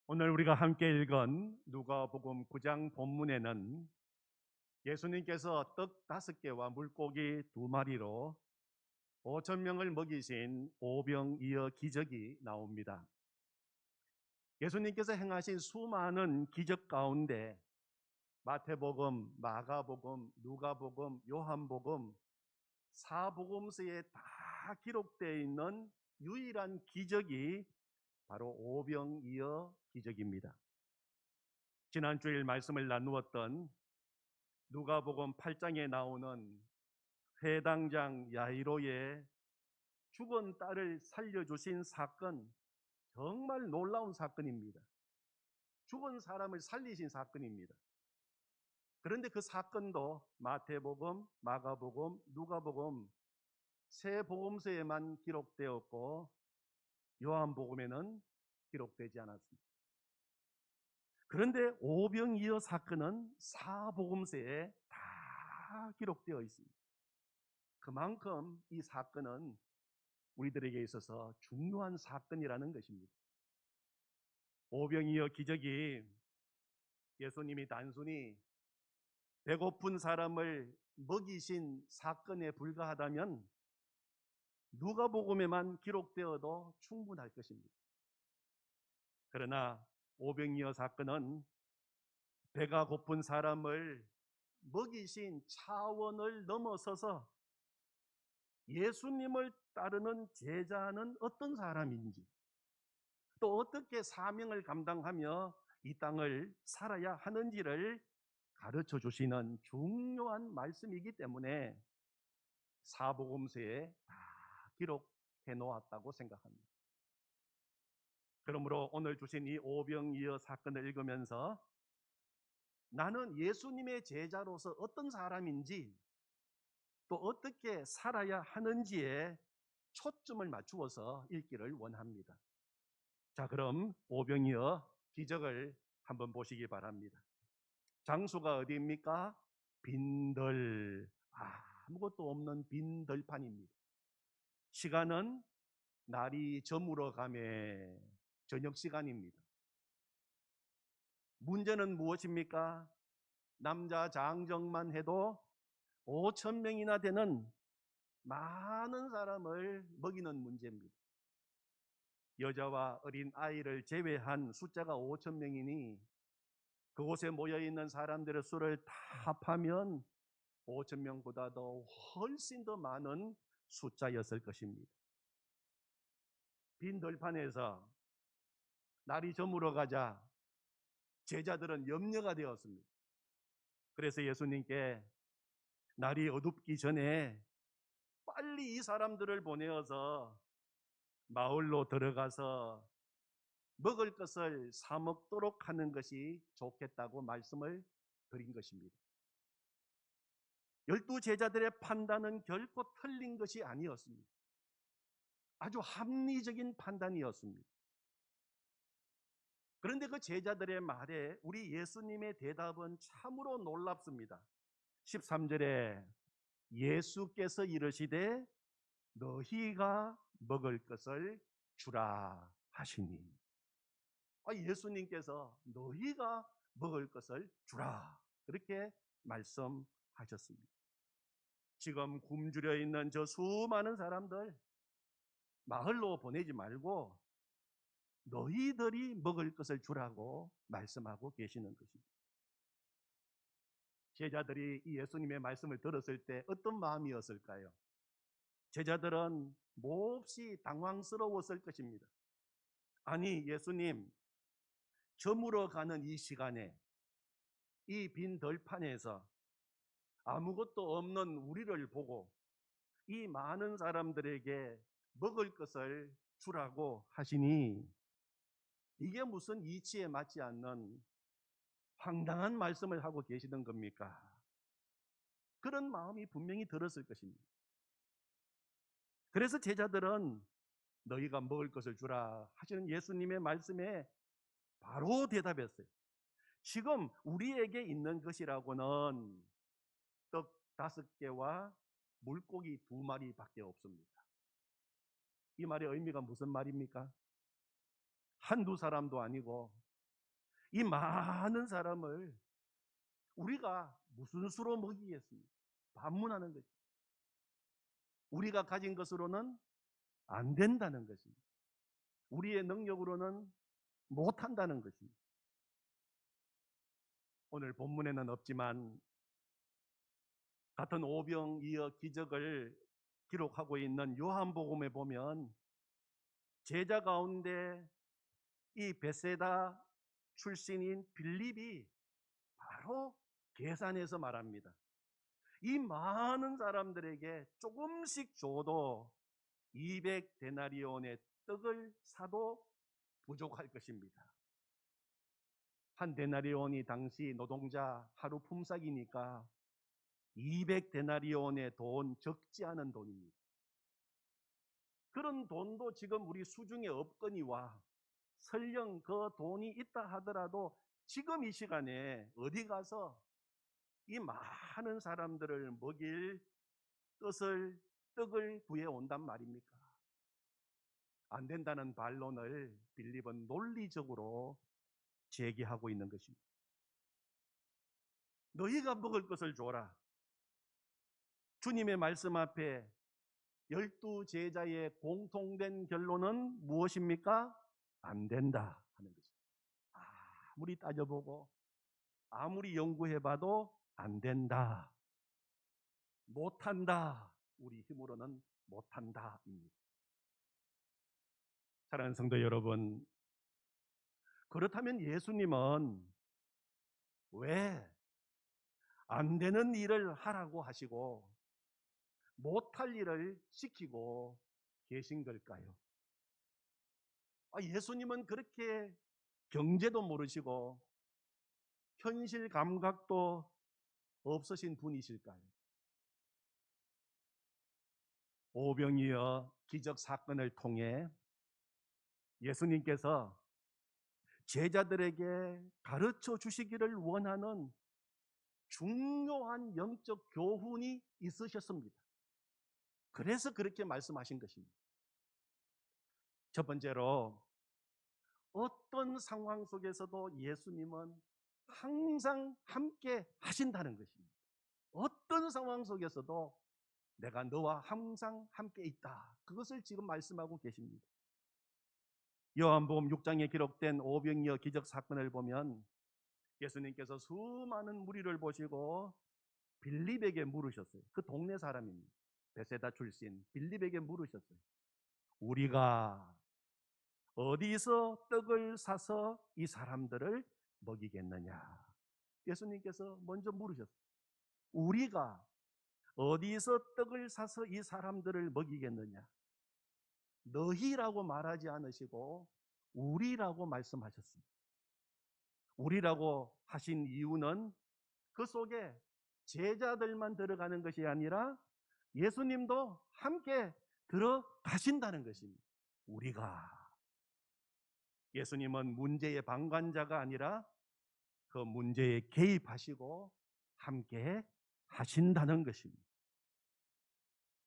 오늘 우리가 함께 읽은 누가복음 9장 본문에는 예수님께서 떡 5개와 물고기 2마리로 5천 명을 먹이신 오병이어 기적이 나옵니다. 예수님께서 행하신 수많은 기적 가운데 마태복음, 마가복음, 누가복음, 요한복음 사복음서에 다 기록되어 있는 유일한 기적이 바로 오병이어 기적입니다. 지난 주일 말씀을 나누었던 누가복음 8장에 나오는 회당장 야이로의 죽은 딸을 살려주신 사건, 정말 놀라운 사건입니다. 죽은 사람을 살리신 사건입니다. 그런데 그 사건도 마태복음, 마가복음, 누가복음 세 복음서에만 기록되었고 요한복음에는 기록되지 않았습니다. 그런데 오병이어 사건은 사복음서에 다 기록되어 있습니다. 그만큼 이 사건은 우리들에게 있어서 중요한 사건이라는 것입니다. 오병이어 기적이 예수님이 단순히 배고픈 사람을 먹이신 사건에 불과하다면 누가복음에만 기록되어도 충분할 것입니다. 그러나 오병이어 사건은 배가 고픈 사람을 먹이신 차원을 넘어서서 예수님을 따르는 제자는 어떤 사람인지, 또 어떻게 사명을 감당하며 이 땅을 살아야 하는지를 가르쳐 주시는 중요한 말씀이기 때문에 사복음서에 다 기록해 놓았다고 생각합니다. 그러므로 오늘 주신 이 오병이어 사건을 읽으면서 나는 예수님의 제자로서 어떤 사람인지, 또 어떻게 살아야 하는지에 초점을 맞추어서 읽기를 원합니다. 자, 그럼 오병이어 기적을 한번 보시기 바랍니다. 장소가 어디입니까? 빈들, 아무것도 없는 빈 들판입니다. 시간은 날이 저물어 가매 저녁 시간입니다. 문제는 무엇입니까? 남자 장정만 해도 5천 명이나 되는 많은 사람을 먹이는 문제입니다. 여자와 어린 아이를 제외한 숫자가 5천 명이니 그곳에 모여있는 사람들의 수를 다 합하면 5천 명보다도 훨씬 더 많은 숫자였을 것입니다. 빈 들판에서 날이 저물어 가자 제자들은 염려가 되었습니다. 그래서 예수님께 날이 어둡기 전에 빨리 이 사람들을 보내어서 마을로 들어가서 먹을 것을 사 먹도록 하는 것이 좋겠다고 말씀을 드린 것입니다. 12제자들의 판단은 결코 틀린 것이 아니었습니다. 아주 합리적인 판단이었습니다. 그런데 그 제자들의 말에 우리 예수님의 대답은 참으로 놀랍습니다. 13절에 예수께서 이르시되 너희가 먹을 것을 주라 하시니, 예수님께서 너희가 먹을 것을 주라 그렇게 말씀하셨습니다. 지금 굶주려 있는 저 수많은 사람들 마을로 보내지 말고 너희들이 먹을 것을 주라고 말씀하고 계시는 것입니다. 제자들이 이 예수님의 말씀을 들었을 때 어떤 마음이었을까요? 제자들은 몹시 당황스러웠을 것입니다. 아니, 예수님, 저물어 가는 이 시간에 이 빈 들판에서 아무것도 없는 우리를 보고 이 많은 사람들에게 먹을 것을 주라고 하시니 이게 무슨 이치에 맞지 않는 황당한 말씀을 하고 계시던 겁니까? 그런 마음이 분명히 들었을 것입니다. 그래서 제자들은 너희가 먹을 것을 주라 하시는 예수님의 말씀에 바로 대답했어요. 지금 우리에게 있는 것이라고는 떡 5개와 물고기 2마리밖에 없습니다. 이 말의 의미가 무슨 말입니까? 한두 사람도 아니고 이 많은 사람을 우리가 무슨 수로 먹이겠습니까? 반문하는 거죠. 우리가 가진 것으로는 안 된다는 것입니다. 우리의 능력으로는 못한다는 것입니다. 오늘 본문에는 없지만 같은 오병이어 기적을 기록하고 있는 요한복음에 보면 제자 가운데 이 베세다 출신인 빌립이 바로 계산해서 말합니다. 이 많은 사람들에게 조금씩 줘도 200데나리온의 떡을 사도 부족할 것입니다. 한 데나리온이 당시 노동자 하루 품삯이니까 200데나리온의 돈, 적지 않은 돈입니다. 그런 돈도 지금 우리 수중에 없거니와 설령 그 돈이 있다 하더라도 지금 이 시간에 어디 가서 이 많은 사람들을 먹일 떡을 구해 온단 말입니까? 안 된다는 반론을 빌립은 논리적으로 제기하고 있는 것입니다. 너희가 먹을 것을 줘라. 주님의 말씀 앞에 12제자의 공통된 결론은 무엇입니까? 안 된다 하는 것입니다. 아무리 따져보고 아무리 연구해봐도 안 된다. 못한다. 우리 힘으로는 못한다입니다. 사랑하는 성도 여러분, 그렇다면 예수님은 왜 안 되는 일을 하라고 하시고 못할 일을 시키고 계신 걸까요? 예수님은 그렇게 경제도 모르시고 현실 감각도 없으신 분이실까요? 오병이어 기적 사건을 통해 예수님께서 제자들에게 가르쳐 주시기를 원하는 중요한 영적 교훈이 있으셨습니다. 그래서 그렇게 말씀하신 것입니다. 첫 번째로 어떤 상황 속에서도 예수님은 항상 함께 하신다는 것입니다. 어떤 상황 속에서도 내가 너와 항상 함께 있다. 그것을 지금 말씀하고 계십니다. 요한복음 6장에 기록된 오병이어 기적 사건을 보면 예수님께서 수많은 무리를 보시고 빌립에게 물으셨어요. 그 동네 사람입니다. 베세다 출신 빌립에게 물으셨어요. 우리가 어디서 떡을 사서 이 사람들을 먹이겠느냐? 예수님께서 먼저 물으셨어요. 우리가 어디서 떡을 사서 이 사람들을 먹이겠느냐? 너희라고 말하지 않으시고 우리라고 말씀하셨습니다. 우리라고 하신 이유는 그 속에 제자들만 들어가는 것이 아니라 예수님도 함께 들어가신다는 것입니다. 우리가. 예수님은 문제의 방관자가 아니라 그 문제에 개입하시고 함께 하신다는 것입니다.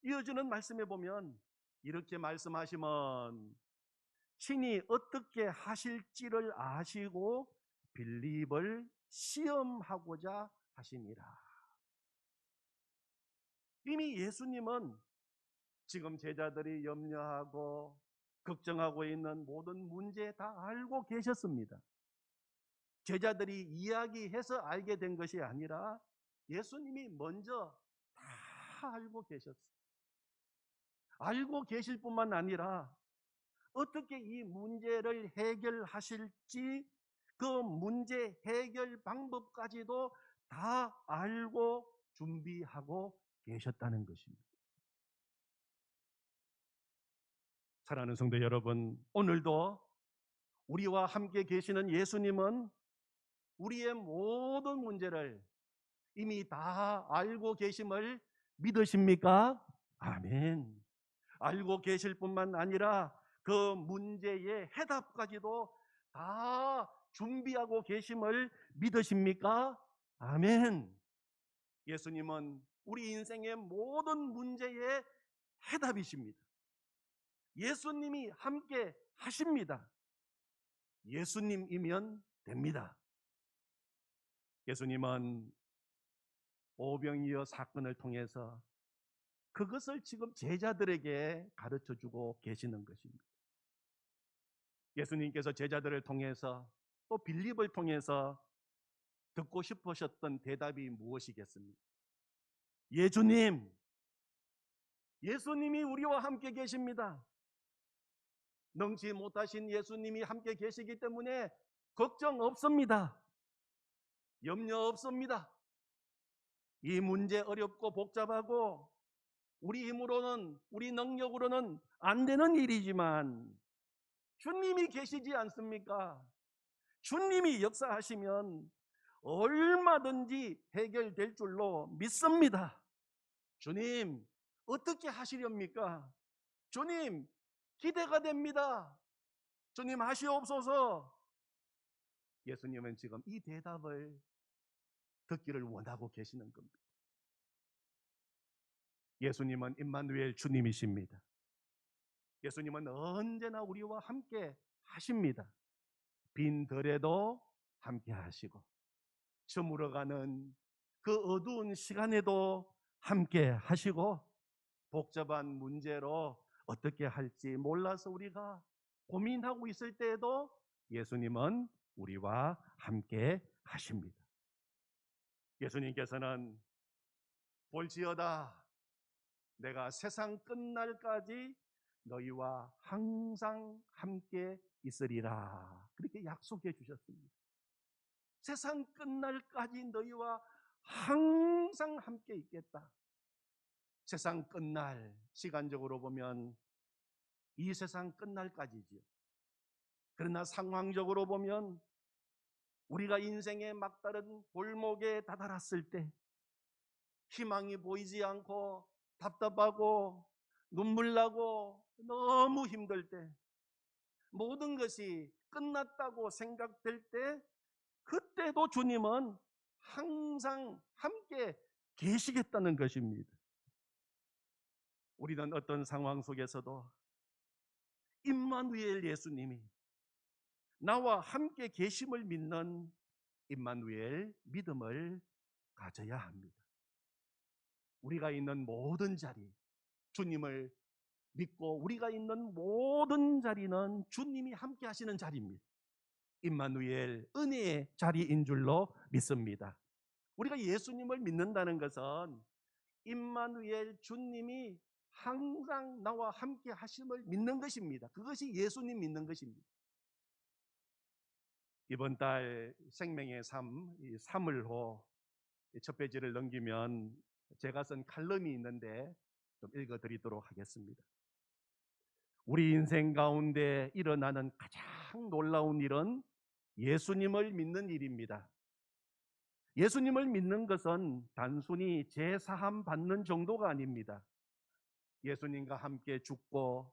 이어지는 말씀에 보면 이렇게 말씀하시면 친히 어떻게 하실지를 아시고 빌립을 시험하고자 하심이라. 이미 예수님은 지금 제자들이 염려하고 걱정하고 있는 모든 문제 다 알고 계셨습니다. 제자들이 이야기해서 알게 된 것이 아니라 예수님이 먼저 다 알고 계셨어요. 알고 계실 뿐만 아니라 어떻게 이 문제를 해결하실지 그 문제 해결 방법까지도 다 알고 준비하고 계셨다는 것입니다. 사랑하는 성도 여러분, 오늘도 우리와 함께 계시는 예수님은 우리의 모든 문제를 이미 다 알고 계심을 믿으십니까? 아멘. 알고 계실 뿐만 아니라 그 문제의 해답까지도 다 준비하고 계심을 믿으십니까? 아멘. 예수님은 우리 인생의 모든 문제의 해답이십니다. 예수님이 함께 하십니다. 예수님이면 됩니다. 예수님은 오병이어 사건을 통해서 그것을 지금 제자들에게 가르쳐주고 계시는 것입니다. 예수님께서 제자들을 통해서 또 빌립을 통해서 듣고 싶으셨던 대답이 무엇이겠습니까? 예수님, 예수님이 우리와 함께 계십니다. 능치 못하신 예수님이 함께 계시기 때문에 걱정 없습니다. 염려 없습니다. 이 문제 어렵고 복잡하고 우리 힘으로는, 우리 능력으로는 안 되는 일이지만 주님이 계시지 않습니까? 주님이 역사하시면 얼마든지 해결될 줄로 믿습니다. 주님, 어떻게 하시렵니까? 주님, 기대가 됩니다. 주님, 하시옵소서. 예수님은 지금 이 대답을 듣기를 원하고 계시는 겁니다. 예수님은 임마누엘 주님이십니다. 예수님은 언제나 우리와 함께 하십니다. 빈들에도 함께 하시고 저물어가는 그 어두운 시간에도 함께 하시고 복잡한 문제로 어떻게 할지 몰라서 우리가 고민하고 있을 때에도 예수님은 우리와 함께 하십니다. 예수님께서는 볼지어다 내가 세상 끝날까지 너희와 항상 함께 있으리라 그렇게 약속해 주셨습니다. 세상 끝날까지 너희와 항상 함께 있겠다. 세상 끝날, 시간적으로 보면 이 세상 끝날까지지요. 그러나 상황적으로 보면 우리가 인생의 막다른 골목에 다다랐을 때 희망이 보이지 않고 답답하고 눈물 나고 너무 힘들 때 모든 것이 끝났다고 생각될 때 그때도 주님은 항상 함께 계시겠다는 것입니다. 우리는 어떤 상황 속에서도 임마누엘 예수님이 나와 함께 계심을 믿는 임마누엘 믿음을 가져야 합니다. 우리가 있는 모든 자리, 주님을 믿고 우리가 있는 모든 자리는 주님이 함께 하시는 자리입니다. 임마누엘 은혜의 자리인 줄로 믿습니다. 우리가 예수님을 믿는다는 것은 임마누엘 주님이 항상 나와 함께 하심을 믿는 것입니다. 그것이 예수님 믿는 것입니다. 이번 달 생명의 삶, 이 사물호 첫 페이지를 넘기면 제가 쓴 칼럼이 있는데 좀 읽어드리도록 하겠습니다. 우리 인생 가운데 일어나는 가장 놀라운 일은 예수님을 믿는 일입니다. 예수님을 믿는 것은 단순히 제사함 받는 정도가 아닙니다. 예수님과 함께 죽고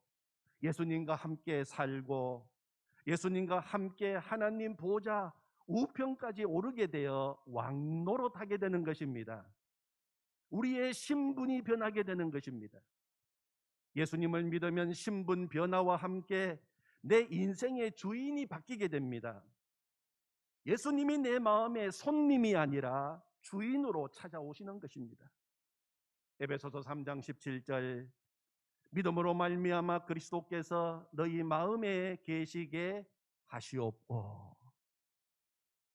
예수님과 함께 살고 예수님과 함께 하나님 보좌 우편까지 오르게 되어 왕노릇하게 되는 것입니다. 우리의 신분이 변하게 되는 것입니다. 예수님을 믿으면 신분 변화와 함께 내 인생의 주인이 바뀌게 됩니다. 예수님이 내 마음의 손님이 아니라 주인으로 찾아오시는 것입니다. 에베소서 3장 17절 믿음으로 말미암아 그리스도께서 너희 마음에 계시게 하시옵고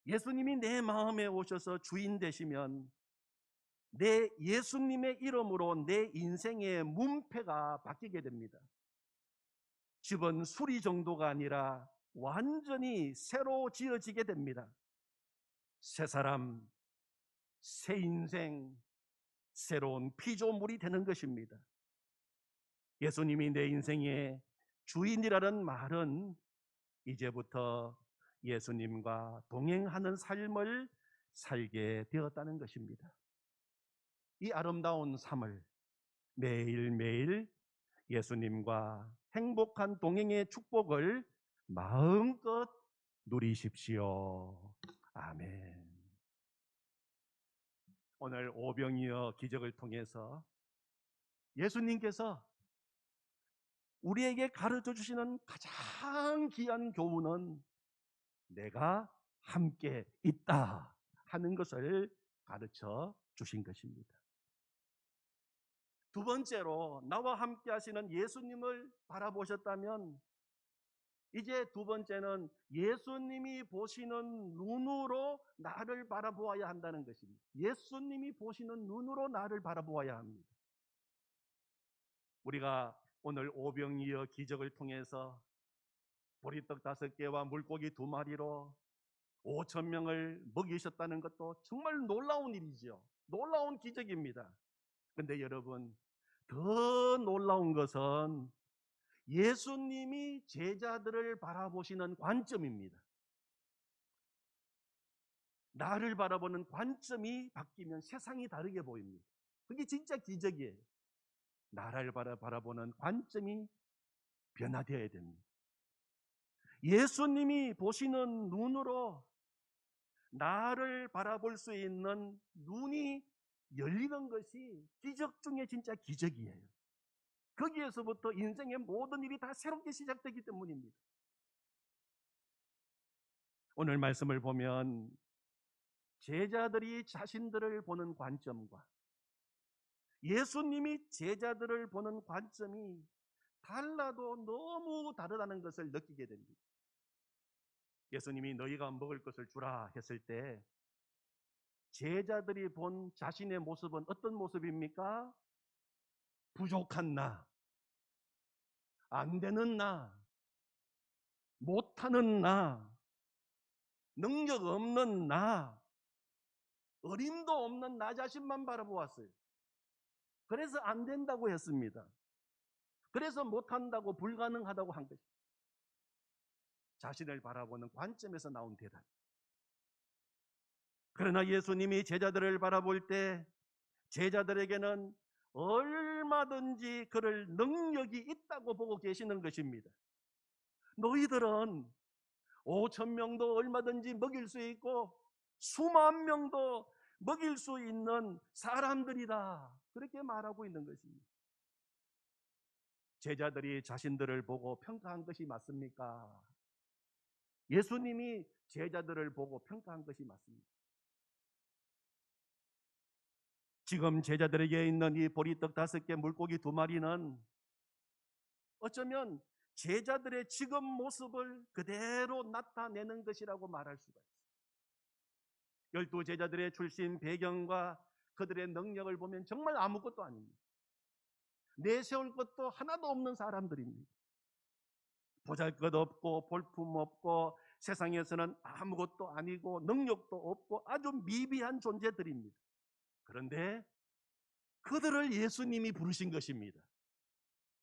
예수님이 내 마음에 오셔서 주인 되시면 내 예수님의 이름으로 내 인생의 문패가 바뀌게 됩니다. 집은 수리 정도가 아니라 완전히 새로 지어지게 됩니다. 새 사람, 새 인생, 새로운 피조물이 되는 것입니다. 예수님이 내 인생의 주인이라는 말은 이제부터 예수님과 동행하는 삶을 살게 되었다는 것입니다. 이 아름다운 삶을 매일매일 예수님과 행복한 동행의 축복을 마음껏 누리십시오. 아멘. 오늘 오병이어 기적을 통해서 예수님께서 우리에게 가르쳐 주시는 가장 귀한 교훈은 내가 함께 있다 하는 것을 가르쳐 주신 것입니다. 두 번째로 나와 함께 하시는 예수님을 바라보셨다면 이제 두 번째는 예수님이 보시는 눈으로 나를 바라보아야 한다는 것입니다. 예수님이 보시는 눈으로 나를 바라보아야 합니다. 우리가 오늘 오병이어 기적을 통해서 보리떡 5개와 물고기 2마리로 5천 명을 먹이셨다는 것도 정말 놀라운 일이죠. 놀라운 기적입니다. 그런데 여러분, 더 놀라운 것은 예수님이 제자들을 바라보시는 관점입니다. 나를 바라보는 관점이 바뀌면 세상이 다르게 보입니다. 그게 진짜 기적이에요. 나를 바라보는 관점이 변화되어야 됩니다. 예수님이 보시는 눈으로 나를 바라볼 수 있는 눈이 열리는 것이 기적 중에 진짜 기적이에요. 거기에서부터 인생의 모든 일이 다 새롭게 시작되기 때문입니다. 오늘 말씀을 보면 제자들이 자신들을 보는 관점과 예수님이 제자들을 보는 관점이 달라도 너무 다르다는 것을 느끼게 됩니다. 예수님이 너희가 먹을 것을 주라 했을 때 제자들이 본 자신의 모습은 어떤 모습입니까? 부족한 나, 안 되는 나, 못하는 나, 능력 없는 나, 어림도 없는 나 자신만 바라보았어요. 그래서 안 된다고 했습니다. 그래서 못한다고 불가능하다고 한 것입니다. 자신을 바라보는 관점에서 나온 대답. 그러나 예수님이 제자들을 바라볼 때 제자들에게는 얼마든지 그럴 능력이 있다고 보고 계시는 것입니다. 너희들은 5천 명도 얼마든지 먹일 수 있고 수만 명도 먹일 수 있는 사람들이다. 그렇게 말하고 있는 것입니다. 제자들이 자신들을 보고 평가한 것이 맞습니까? 예수님이 제자들을 보고 평가한 것이 맞습니다. 지금 제자들에게 있는 이 보리떡 5개, 물고기 2마리는 어쩌면 제자들의 지금 모습을 그대로 나타내는 것이라고 말할 수가 있어요. 12 제자들의 출신 배경과 그들의 능력을 보면 정말 아무것도 아닙니다. 내세울 것도 하나도 없는 사람들입니다. 보잘것없고 볼품없고 세상에서는 아무것도 아니고 능력도 없고 아주 미비한 존재들입니다. 그런데 그들을 예수님이 부르신 것입니다.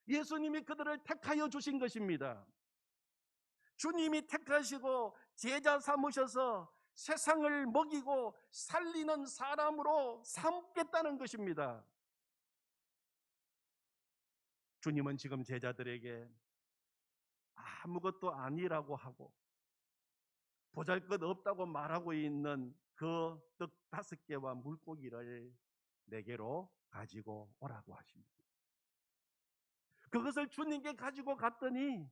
예수님이 그들을 택하여 주신 것입니다. 주님이 택하시고 제자 삼으셔서 세상을 먹이고 살리는 사람으로 삼겠다는 것입니다. 주님은 지금 제자들에게 아무것도 아니라고 하고 보잘것없다고 말하고 있는 그 떡 5개와 물고기를 내게로 가지고 오라고 하십니다. 그것을 주님께 가지고 갔더니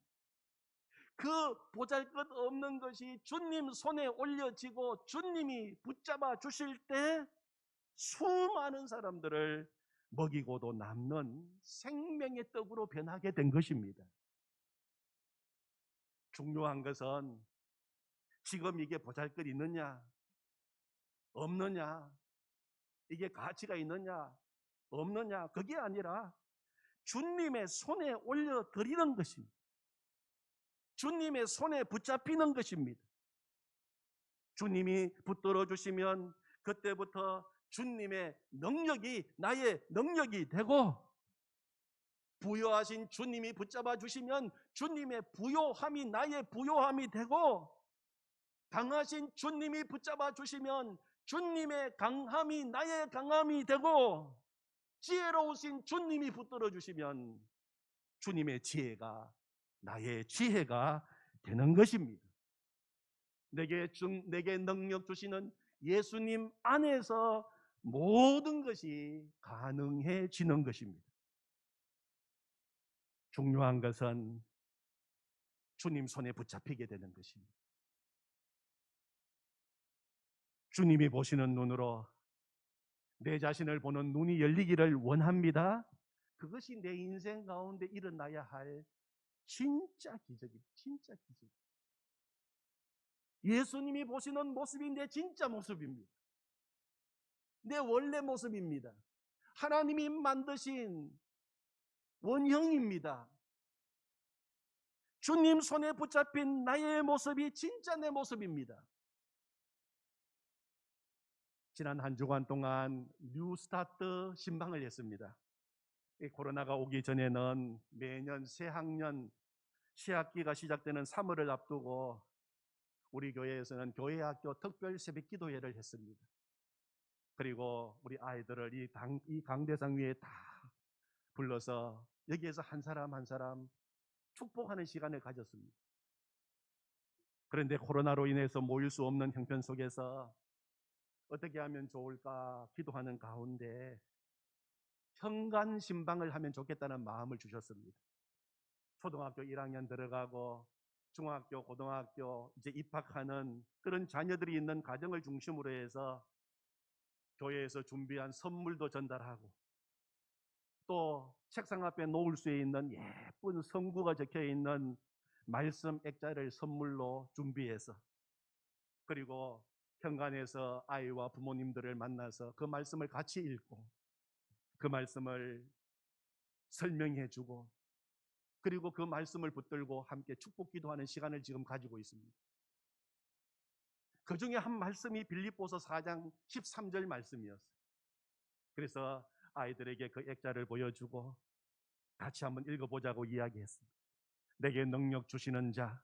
그 보잘것없는 것이 주님 손에 올려지고 주님이 붙잡아 주실 때 수많은 사람들을 먹이고도 남는 생명의 떡으로 변하게 된 것입니다. 중요한 것은 지금 이게 보잘것 있느냐 없느냐, 이게 가치가 있느냐 없느냐, 그게 아니라 주님의 손에 올려드리는 것입니다. 주님의 손에 붙잡히는 것입니다. 주님이 붙들어 주시면 그때부터 주님의 능력이 나의 능력이 되고, 부요하신 주님이 붙잡아 주시면 주님의 부요함이 나의 부요함이 되고, 강하신 주님이 붙잡아 주시면 주님의 강함이 나의 강함이 되고, 지혜로우신 주님이 붙들어 주시면 주님의 지혜가 나의 지혜가 되는 것입니다. 내게 능력 주시는 예수님 안에서 모든 것이 가능해지는 것입니다. 중요한 것은 주님 손에 붙잡히게 되는 것입니다. 주님이 보시는 눈으로 내 자신을 보는 눈이 열리기를 원합니다. 그것이 내 인생 가운데 일어나야 할 진짜 기적입니다. 진짜 기적. 예수님이 보시는 모습이 내 진짜 모습입니다. 내 원래 모습입니다. 하나님이 만드신 원형입니다. 주님 손에 붙잡힌 나의 모습이 진짜 내 모습입니다. 지난 한 주간 동안 뉴스타트 신방을 했습니다. 코로나가 오기 전에는 매년 새학년 시학기가 시작되는 3월을 앞두고 우리 교회에서는 교회학교 특별 새벽 기도회를 했습니다. 그리고 우리 아이들을 이 강대상 위에 다 불러서 여기에서 한 사람 한 사람 축복하는 시간을 가졌습니다. 그런데 코로나로 인해서 모일 수 없는 형편 속에서 어떻게 하면 좋을까 기도하는 가운데 현관 신방을 하면 좋겠다는 마음을 주셨습니다. 초등학교 1학년 들어가고 중학교, 고등학교 이제 입학하는 그런 자녀들이 있는 가정을 중심으로 해서 교회에서 준비한 선물도 전달하고 또 책상 앞에 놓을 수 있는 예쁜 성구가 적혀 있는 말씀 액자를 선물로 준비해서 그리고 현관에서 아이와 부모님들을 만나서 그 말씀을 같이 읽고 그 말씀을 설명해 주고 그리고 그 말씀을 붙들고 함께 축복 기도하는 시간을 지금 가지고 있습니다. 그 중에 한 말씀이 빌립보서 4장 13절 말씀이었어요. 그래서 아이들에게 그 액자를 보여주고 같이 한번 읽어보자고 이야기했습니다. 내게 능력 주시는 자,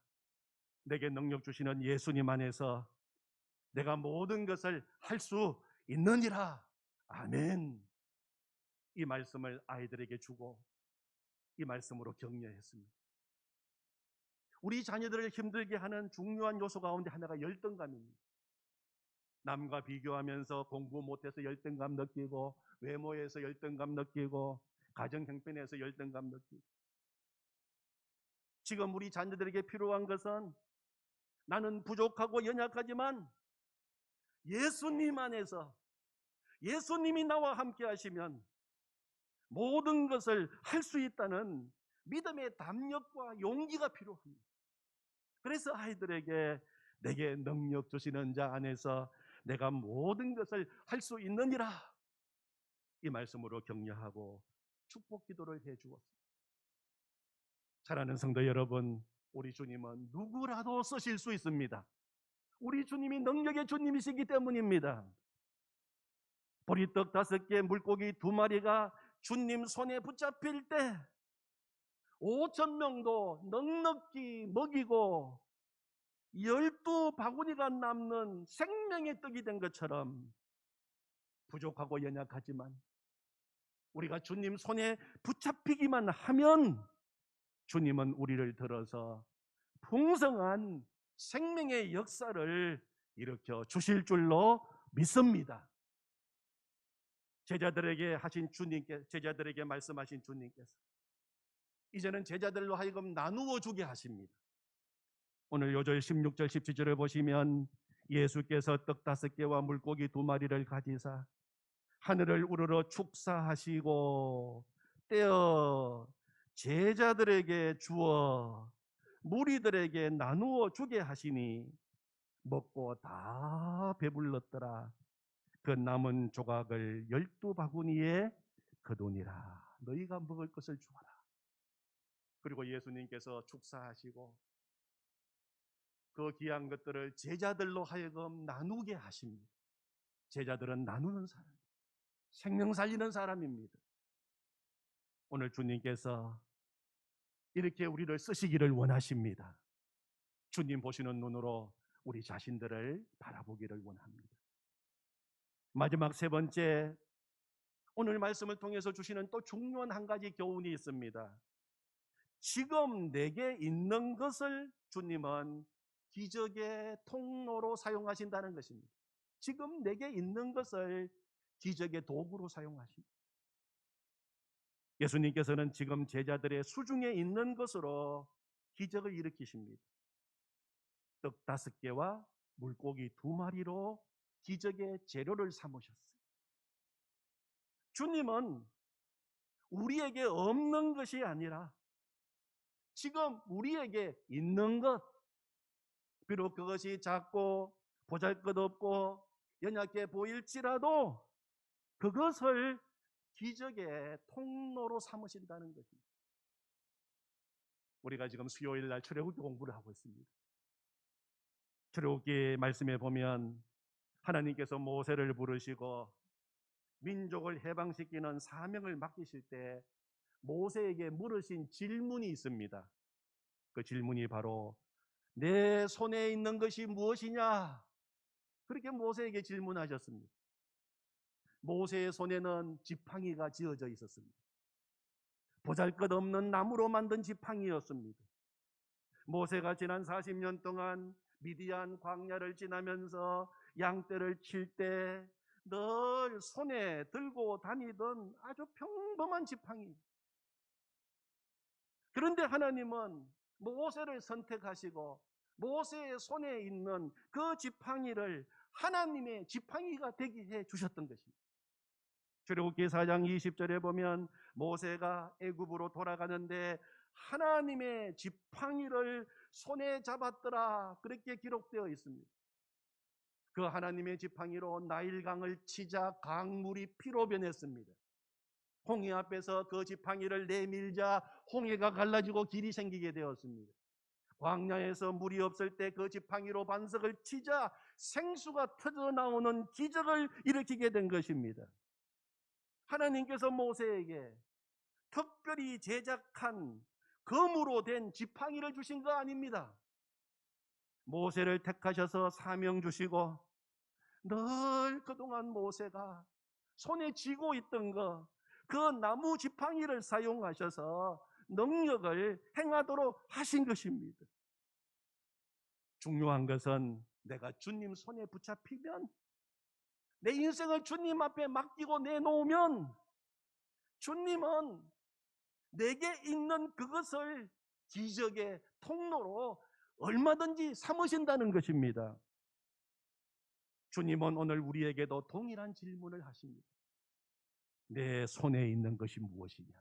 내게 능력 주시는 예수님 안에서 내가 모든 것을 할 수 있느니라. 아멘. 이 말씀을 아이들에게 주고 이 말씀으로 격려했습니다. 우리 자녀들을 힘들게 하는 중요한 요소 가운데 하나가 열등감입니다. 남과 비교하면서 공부 못해서 열등감 느끼고 외모에서 열등감 느끼고 가정 형편에서 열등감 느끼고 지금 우리 자녀들에게 필요한 것은 나는 부족하고 연약하지만 예수님 안에서 예수님이 나와 함께 하시면 모든 것을 할 수 있다는 믿음의 담력과 용기가 필요합니다. 그래서 아이들에게 내게 능력 주시는 자 안에서 내가 모든 것을 할 수 있느니라 이 말씀으로 격려하고 축복 기도를 해 주었습니다. 사랑하는 성도 여러분, 우리 주님은 누구라도 쓰실 수 있습니다. 우리 주님이 능력의 주님이시기 때문입니다. 보리떡 5개, 물고기 2마리가 주님 손에 붙잡힐 때 5,000명도 넉넉히 먹이고 12바구니가 남는 생명의 떡이 된 것처럼 부족하고 연약하지만 우리가 주님 손에 붙잡히기만 하면 주님은 우리를 들어서 풍성한 생명의 역사를 일으켜 주실 줄로 믿습니다. 제자들에게 말씀하신 주님께서 이제는 제자들로 하여금 나누어 주게 하십니다. 오늘 요절 16절 17절을 보시면 예수께서 떡 5개와 물고기 2마리를 가지사 하늘을 우러러 축사하시고 떼어 제자들에게 주어 무리들에게 나누어 주게 하시니 먹고 다 배불렀더라. 그 남은 조각을 12바구니에 거두니라. 너희가 먹을 것을 주어라. 그리고 예수님께서 축사하시고 그 귀한 것들을 제자들로 하여금 나누게 하십니다. 제자들은 나누는 사람, 생명 살리는 사람입니다. 오늘 주님께서 이렇게 우리를 쓰시기를 원하십니다. 주님 보시는 눈으로 우리 자신들을 바라보기를 원합니다. 마지막 3번째, 오늘 말씀을 통해서 주시는 또 중요한 한 가지 교훈이 있습니다. 지금 내게 있는 것을 주님은 기적의 통로로 사용하신다는 것입니다. 지금 내게 있는 것을 기적의 도구로 사용하십니다. 예수님께서는 지금 제자들의 수중에 있는 것으로 기적을 일으키십니다. 떡 5개와 물고기 2마리로 기적의 재료를 삼으셨어요. 주님은 우리에게 없는 것이 아니라 지금 우리에게 있는 것, 비록 그것이 작고 보잘것없고 연약해 보일지라도 그것을 기적의 통로로 삼으신다는 것입니다. 우리가 지금 수요일 날 출애굽기 공부를 하고 있습니다. 출애굽기 말씀에 보면 하나님께서 모세를 부르시고 민족을 해방시키는 사명을 맡기실 때 모세에게 물으신 질문이 있습니다. 그 질문이 바로 내 손에 있는 것이 무엇이냐? 그렇게 모세에게 질문하셨습니다. 모세의 손에는 지팡이가 쥐어져 있었습니다. 보잘것없는 나무로 만든 지팡이였습니다. 모세가 지난 40년 동안 미디안 광야를 지나면서 양떼를 칠 때 늘 손에 들고 다니던 아주 평범한 지팡이. 그런데 하나님은 모세를 선택하시고 모세의 손에 있는 그 지팡이를 하나님의 지팡이가 되게 해 주셨던 것입니다. 출애굽기 4장 20절에 보면 모세가 애굽으로 돌아가는데 하나님의 지팡이를 손에 잡았더라, 그렇게 기록되어 있습니다. 그 하나님의 지팡이로 나일강을 치자 강물이 피로 변했습니다. 홍해 앞에서 그 지팡이를 내밀자 홍해가 갈라지고 길이 생기게 되었습니다. 광야에서 물이 없을 때 그 지팡이로 반석을 치자 생수가 터져 나오는 기적을 일으키게 된 것입니다. 하나님께서 모세에게 특별히 제작한 금으로 된 지팡이를 주신 거 아닙니다. 모세를 택하셔서 사명 주시고 늘 그동안 모세가 손에 쥐고 있던 그 나무 지팡이를 사용하셔서 능력을 행하도록 하신 것입니다. 중요한 것은 내가 주님 손에 붙잡히면, 내 인생을 주님 앞에 맡기고 내놓으면 주님은 내게 있는 그것을 기적의 통로로 얼마든지 삼으신다는 것입니다. 주님은 오늘 우리에게도 동일한 질문을 하십니다. 내 손에 있는 것이 무엇이냐?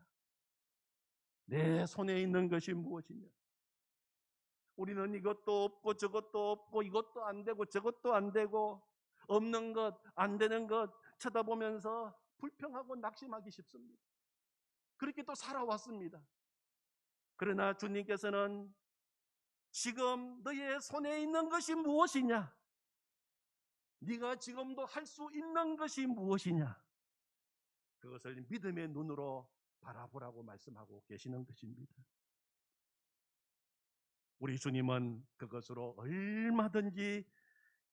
내 손에 있는 것이 무엇이냐? 우리는 이것도 없고 저것도 없고 이것도 안 되고 저것도 안 되고 없는 것, 안 되는 것 쳐다보면서 불평하고 낙심하기 쉽습니다. 그렇게 또 살아왔습니다. 그러나 주님께서는 지금 너의 손에 있는 것이 무엇이냐? 네가 지금도 할 수 있는 것이 무엇이냐? 그것을 믿음의 눈으로 바라보라고 말씀하고 계시는 것입니다. 우리 주님은 그것으로 얼마든지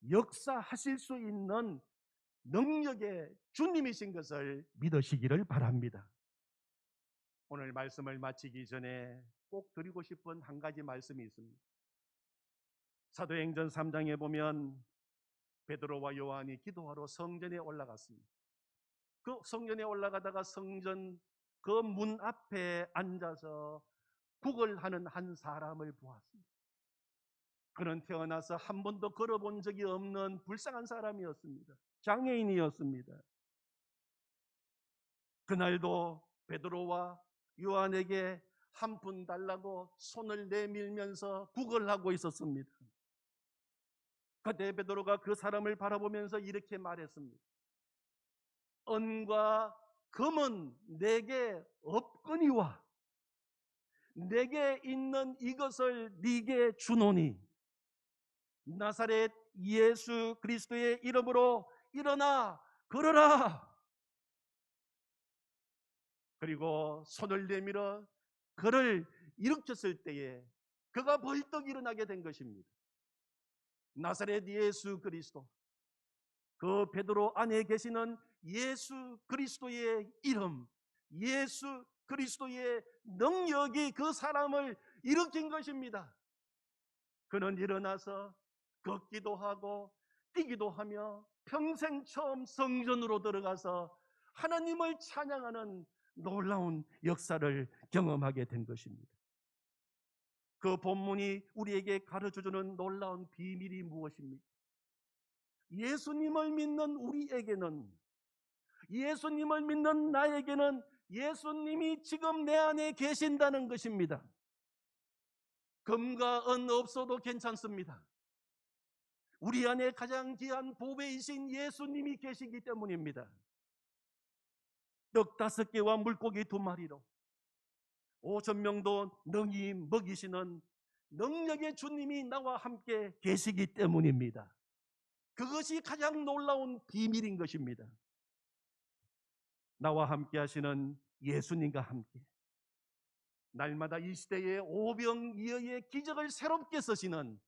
역사하실 수 있는 능력의 주님이신 것을 믿으시기를 바랍니다. 오늘 말씀을 마치기 전에 꼭 드리고 싶은 한 가지 말씀이 있습니다. 사도행전 3장에 보면 베드로와 요한이 기도하러 성전에 올라갔습니다. 그 성전에 올라가다가 성전 그 문 앞에 앉아서 구걸하는 한 사람을 보았습니다. 그는 태어나서 한 번도 걸어본 적이 없는 불쌍한 사람이었습니다. 장애인이었습니다. 그날도 베드로와 요한에게 한 푼 달라고 손을 내밀면서 구걸하고 있었습니다. 그때 베드로가 그 사람을 바라보면서 이렇게 말했습니다. 은과 금은 내게 없거니와 내게 있는 이것을 네게 주노니 나사렛 예수 그리스도의 이름으로 일어나 걸어라. 그리고 손을 내밀어 그를 일으켰을 때에 그가 벌떡 일어나게 된 것입니다. 나사렛 예수 그리스도, 그 베드로 안에 계시는 예수 그리스도의 이름, 예수 그리스도의 능력이 그 사람을 일으킨 것입니다. 그는 일어나서 걷기도 하고 뛰기도 하며 평생 처음 성전으로 들어가서 하나님을 찬양하는 놀라운 역사를 경험하게 된 것입니다. 그 본문이 우리에게 가르쳐주는 놀라운 비밀이 무엇입니까? 예수님을 믿는 우리에게는, 예수님을 믿는 나에게는 예수님이 지금 내 안에 계신다는 것입니다. 금과 은 없어도 괜찮습니다. 우리 안에 가장 귀한 보배이신 예수님이 계시기 때문입니다. 떡 5개와 물고기 2마리로 5,000명도 능히 먹이시는 능력의 주님이 나와 함께 계시기 때문입니다. 그것이 가장 놀라운 비밀인 것입니다. 나와 함께 하시는 예수님과 함께 날마다 이 시대의 오병이어의 기적을 새롭게 쓰시는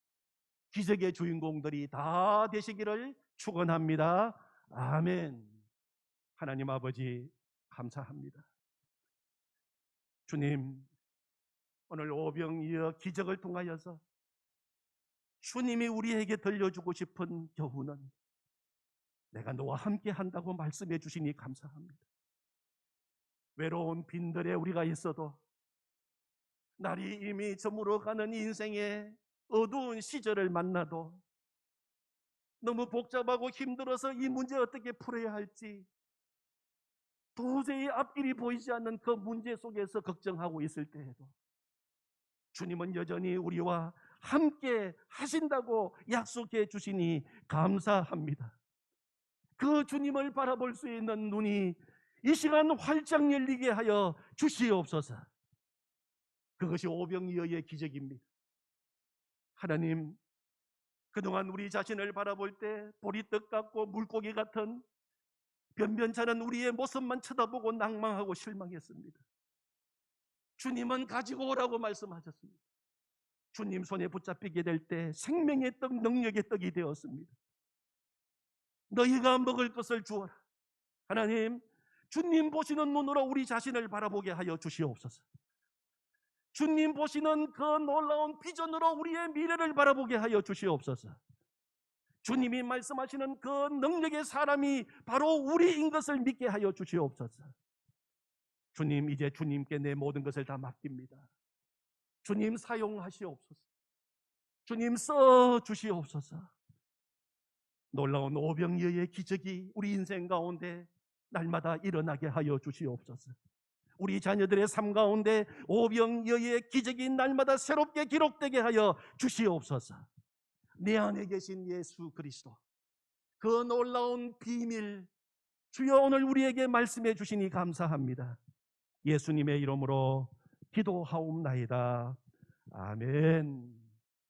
기적의 주인공들이 다 되시기를 축원합니다. 아멘. 하나님 아버지 감사합니다. 주님, 오늘 오병이어 기적을 통하여서 주님이 우리에게 들려주고 싶은 교훈은 내가 너와 함께 한다고 말씀해 주시니 감사합니다. 외로운 빈들에 우리가 있어도, 날이 이미 저물어가는 인생의 어두운 시절을 만나도, 너무 복잡하고 힘들어서 이 문제 어떻게 풀어야 할지 도저히 앞길이 보이지 않는 그 문제 속에서 걱정하고 있을 때에도 주님은 여전히 우리와 함께 하신다고 약속해 주시니 감사합니다. 그 주님을 바라볼 수 있는 눈이 이 시간 활짝 열리게 하여 주시옵소서. 그것이 오병이어의 기적입니다. 하나님, 그동안 우리 자신을 바라볼 때 보리떡 같고 물고기 같은 변변찮은 우리의 모습만 쳐다보고 낭망하고 실망했습니다. 주님은 가지고 오라고 말씀하셨습니다. 주님 손에 붙잡히게 될 때 생명의 떡, 능력의 떡이 되었습니다. 너희가 먹을 것을 주어라. 하나님, 주님 보시는 눈으로 우리 자신을 바라보게 하여 주시옵소서. 주님 보시는 그 놀라운 비전으로 우리의 미래를 바라보게 하여 주시옵소서. 주님이 말씀하시는 그 능력의 사람이 바로 우리인 것을 믿게 하여 주시옵소서. 주님, 이제 주님께 내 모든 것을 다 맡깁니다. 주님 사용하시옵소서. 주님 써 주시옵소서. 놀라운 오병이어의 기적이 우리 인생 가운데 날마다 일어나게 하여 주시옵소서. 우리 자녀들의 삶 가운데 오병이어의 기적이 날마다 새롭게 기록되게 하여 주시옵소서. 내 안에 계신 예수 그리스도, 그 놀라운 비밀, 주여 오늘 우리에게 말씀해 주시니 감사합니다. 예수님의 이름으로 기도하옵나이다. 아멘.